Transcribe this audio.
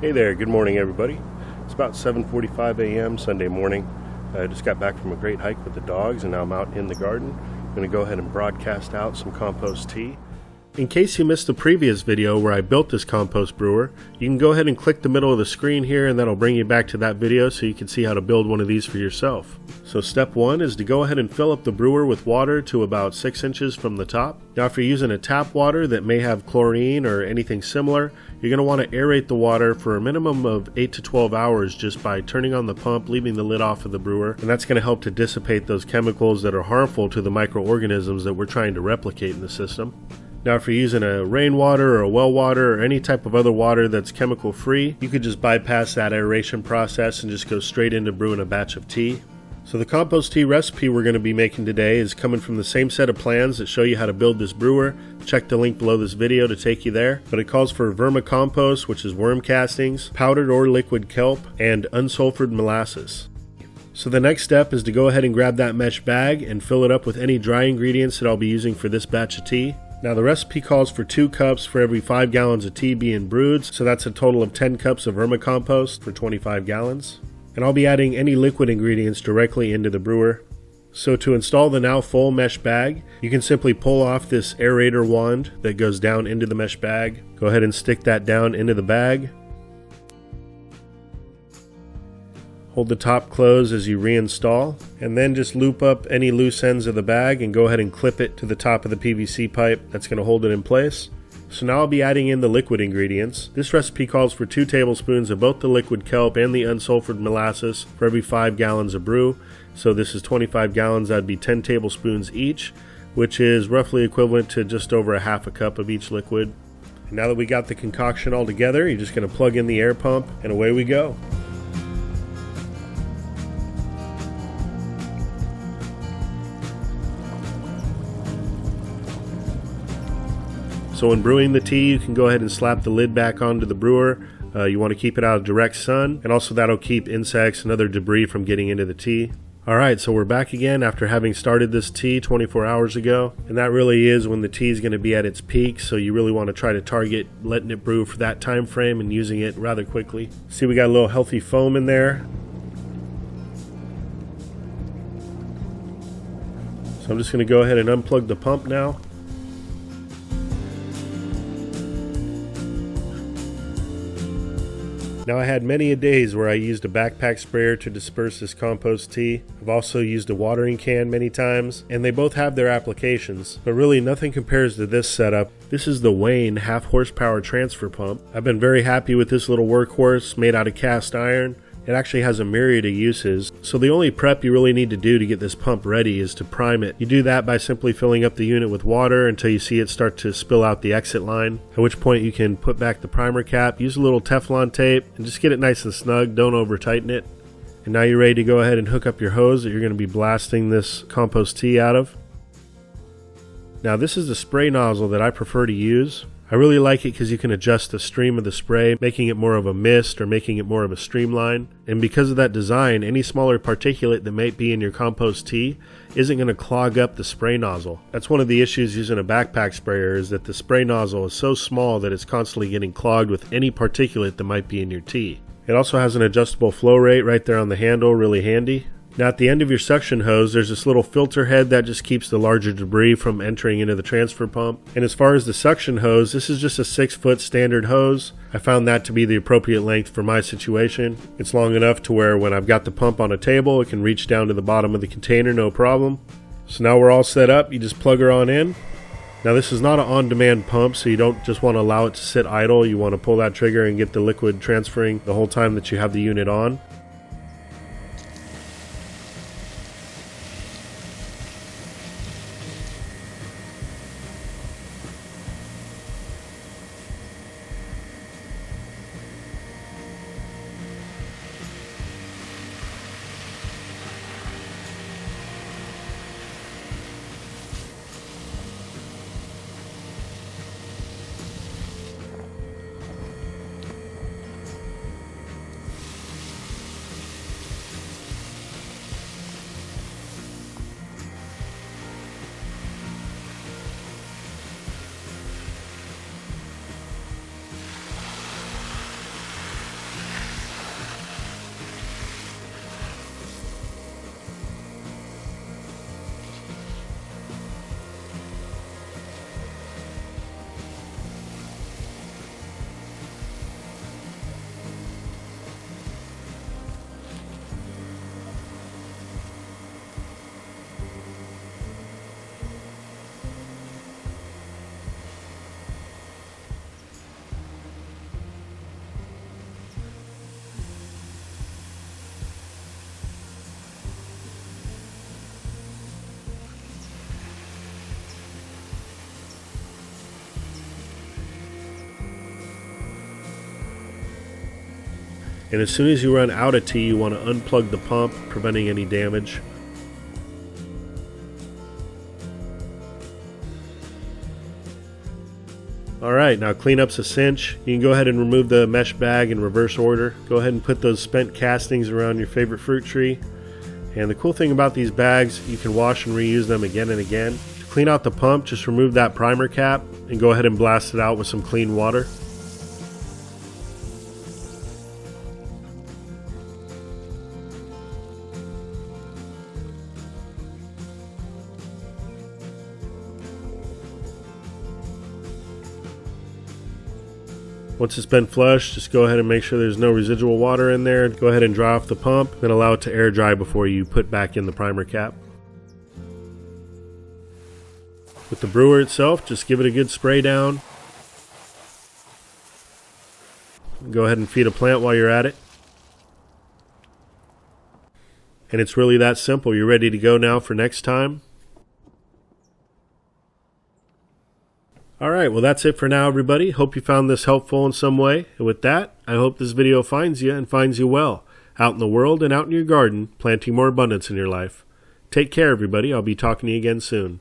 Hey there, good morning everybody. It's about 7:45 a.m. Sunday morning. I just got back from a great hike with the dogs and now I'm out in the garden. I'm going to go ahead and broadcast out some compost tea. In case you missed the previous video where I built this compost brewer, you can go ahead and click the middle of the screen here and that'll bring you back to that video so you can see how to build one of these for yourself. So step one is to go ahead and fill up the brewer with water to about 6 inches from the top. Now if you're using a tap water that may have chlorine or anything similar, you're going to want to aerate the water for a minimum of 8 to 12 hours just by turning on the pump, leaving the lid off of the brewer, and that's going to help to dissipate those chemicals that are harmful to the microorganisms that we're trying to replicate in the system. Now if you're using a rainwater or a well water or any type of other water that's chemical free, you could just bypass that aeration process and just go straight into brewing a batch of tea. So the compost tea recipe we're going to be making today is coming from the same set of plans that show you how to build this brewer. Check the link below this video to take you there. But it calls for vermicompost, which is worm castings, powdered or liquid kelp, and unsulfured molasses. So the next step is to go ahead and grab that mesh bag and fill it up with any dry ingredients that I'll be using for this batch of tea. Now the recipe calls for 2 cups for every 5 gallons of tea being brewed, so that's a total of 10 cups of vermicompost for 25 gallons. And I'll be adding any liquid ingredients directly into the brewer. So to install the now full mesh bag, you can simply pull off this aerator wand that goes down into the mesh bag. Go ahead and stick that down into the bag. Hold the top closed as you reinstall, and then just loop up any loose ends of the bag and go ahead and clip it to the top of the PVC pipe that's going to hold it in place. So now I'll be adding in the liquid ingredients. This recipe calls for 2 tablespoons of both the liquid kelp and the unsulfured molasses for every 5 gallons of brew. So this is 25 gallons, that'd be 10 tablespoons each, which is roughly equivalent to just over a half a cup of each liquid. And now that we got the concoction all together, you're just going to plug in the air pump and away we go. So when brewing the tea, you can go ahead and slap the lid back onto the brewer. You want to keep it out of direct sun, and also that'll keep insects and other debris from getting into the tea. Alright, so we're back again after having started this tea 24 hours ago, and that really is when the tea is going to be at its peak, so you really want to try to target letting it brew for that time frame and using it rather quickly. See, we got a little healthy foam in there. So I'm just going to go ahead and unplug the pump now. Now I had many a days where I used a backpack sprayer to disperse this compost tea. I've also used a watering can many times, and they both have their applications, but really nothing compares to this setup. This is the Wayne half horsepower transfer pump. I've been very happy with this little workhorse made out of cast iron. It actually has a myriad of uses, so the only prep you really need to do to get this pump ready is to prime it. You do that by simply filling up the unit with water until you see it start to spill out the exit line, at which point you can put back the primer cap, use a little Teflon tape, and just get it nice and snug, don't over tighten it. And now you're ready to go ahead and hook up your hose that you're going to be blasting this compost tea out of. Now this is the spray nozzle that I prefer to use. I really like it because you can adjust the stream of the spray, making it more of a mist or making it more of a streamline. And because of that design, any smaller particulate that might be in your compost tea isn't going to clog up the spray nozzle. That's one of the issues using a backpack sprayer, is that the spray nozzle is so small that it's constantly getting clogged with any particulate that might be in your tea. It also has an adjustable flow rate right there on the handle, really handy. Now at the end of your suction hose, there's this little filter head that just keeps the larger debris from entering into the transfer pump. And as far as the suction hose, this is just a 6-foot standard hose. I found that to be the appropriate length for my situation. It's long enough to where when I've got the pump on a table, it can reach down to the bottom of the container, no problem. So now we're all set up. You just plug her on in. Now this is not an on-demand pump, so you don't just want to allow it to sit idle. You want to pull that trigger and get the liquid transferring the whole time that you have the unit on. And as soon as you run out of tea, you want to unplug the pump, preventing any damage. Alright, now cleanup's a cinch. You can go ahead and remove the mesh bag in reverse order. Go ahead and put those spent castings around your favorite fruit tree. And the cool thing about these bags, you can wash and reuse them again and again. To clean out the pump, just remove that primer cap and go ahead and blast it out with some clean water. Once it's been flushed, just go ahead and make sure there's no residual water in there. Go ahead and dry off the pump, then allow it to air dry before you put back in the primer cap. With the brewer itself, just give it a good spray down. Go ahead and feed a plant while you're at it. And it's really that simple. You're ready to go now for next time. Alright, well that's it for now, everybody. Hope you found this helpful in some way. And with that, I hope this video finds you and finds you well, out in the world and out in your garden, planting more abundance in your life. Take care, everybody. I'll be talking to you again soon.